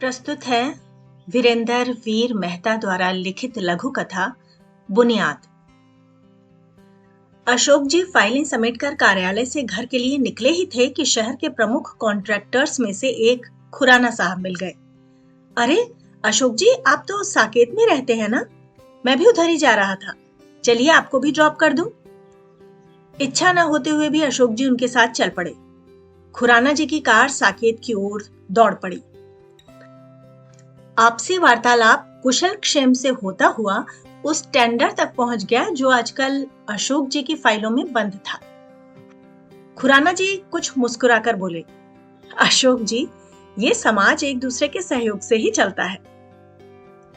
प्रस्तुत है वीरेंद्र वीर मेहता द्वारा लिखित लघु कथा बुनियाद। अशोक जी फाइलें समेटकर कार्यालय से घर के लिए निकले ही थे कि शहर के प्रमुख कॉन्ट्रैक्टर्स में से एक खुराना साहब मिल गए। अरे अशोक जी, आप तो साकेत में रहते हैं ना? मैं भी उधर ही जा रहा था, चलिए आपको भी ड्रॉप कर दूं। इच्छा न होते हुए भी अशोक जी उनके साथ चल पड़े। खुराना जी की कार साकेत की ओर दौड़ पड़ी। आपसी वार्तालाप कुशल क्षेम से होता हुआ उस टेंडर तक पहुंच गया जो आजकल अशोक जी की फाइलों में बंद था। खुराना जी कुछ मुस्कुराकर बोले, अशोक जी, ये समाज एक दूसरे के सहयोग से ही चलता है।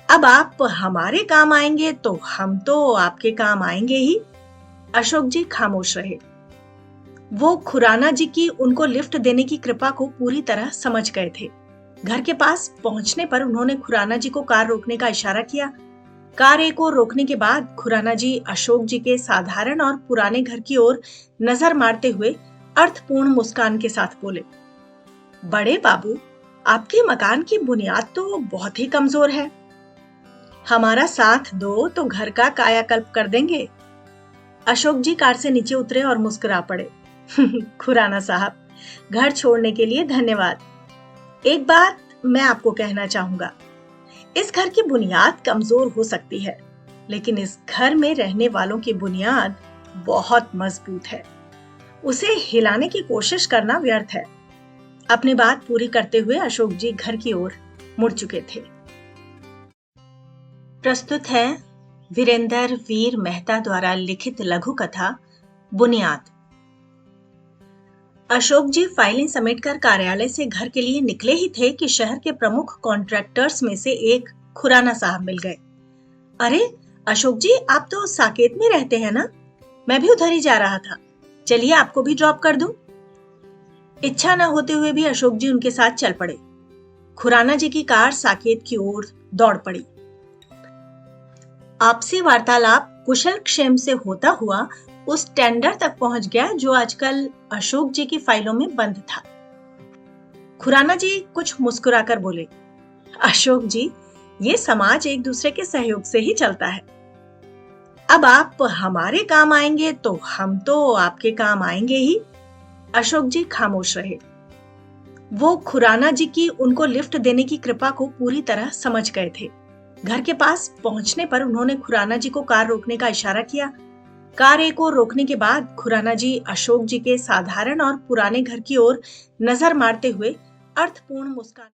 अब आप हमारे काम आएंगे तो हम तो आपके काम आएंगे ही। अशोक जी खामोश रहे। वो खुराना जी की उनको लिफ्ट देने की कृपा को पूरी तरह समझ गए थे। घर के पास पहुंचने पर उन्होंने खुराना जी को कार रोकने का इशारा किया। कार एक ओर रोकने के बाद खुराना जी अशोक जी के साधारण और पुराने घर की ओर नजर मारते हुए अर्थपूर्ण मुस्कान के साथ बोले, बड़े बाबू, आपके मकान की बुनियाद तो बहुत ही कमजोर है। हमारा साथ दो तो घर का कायाकल्प कर देंगे। अशोक जी कार से नीचे उतरे और मुस्कुरा पड़े। खुराना साहब, घर छोड़ने के लिए धन्यवाद। एक बात मैं आपको कहना चाहूंगा, इस घर की बुनियाद कमजोर हो सकती है, लेकिन इस घर में रहने वालों की बुनियाद बहुत मजबूत है। उसे हिलाने की कोशिश करना व्यर्थ है। अपनी बात पूरी करते हुए अशोक जी घर की ओर मुड़ चुके थे। प्रस्तुत है वीरेंद्र वीर मेहता द्वारा लिखित लघु कथा बुनियाद। अशोक जी फाइलें समेटकर कार्यालय से घर के लिए निकले ही थे कि शहर के प्रमुख कॉन्ट्रैक्टर्स में से एक खुराना साहब मिल गए। अरे अशोक जी, आप तो साकेत में रहते हैं ना? मैं भी उधर ही जा रहा था, चलिए आपको भी ड्रॉप कर दूं। इच्छा न होते हुए भी अशोक जी उनके साथ चल पड़े। खुराना जी की कार साकेत की ओर दौड़ पड़ी। आपसी वार्तालाप कुशल क्षेम से होता हुआ उस टेंडर तक पहुंच गया जो आजकल अशोक जी की फाइलों में बंद था। खुराना जी कुछ मुस्कुराकर बोले, अशोक जी, ये समाज एक दूसरे के सहयोग से ही चलता है। अब आप हमारे काम आएंगे तो हम तो आपके काम आएंगे ही। अशोक जी खामोश रहे। वो खुराना जी की उनको लिफ्ट देने की कृपा को पूरी तरह समझ गए थे। घर के पास पहुंचने पर उन्होंने खुराना जी को कार रोकने का इशारा किया। कार एक ओर रोकने के बाद खुराना जी अशोक जी के साधारण और पुराने घर की ओर नजर मारते हुए अर्थपूर्ण मुस्कान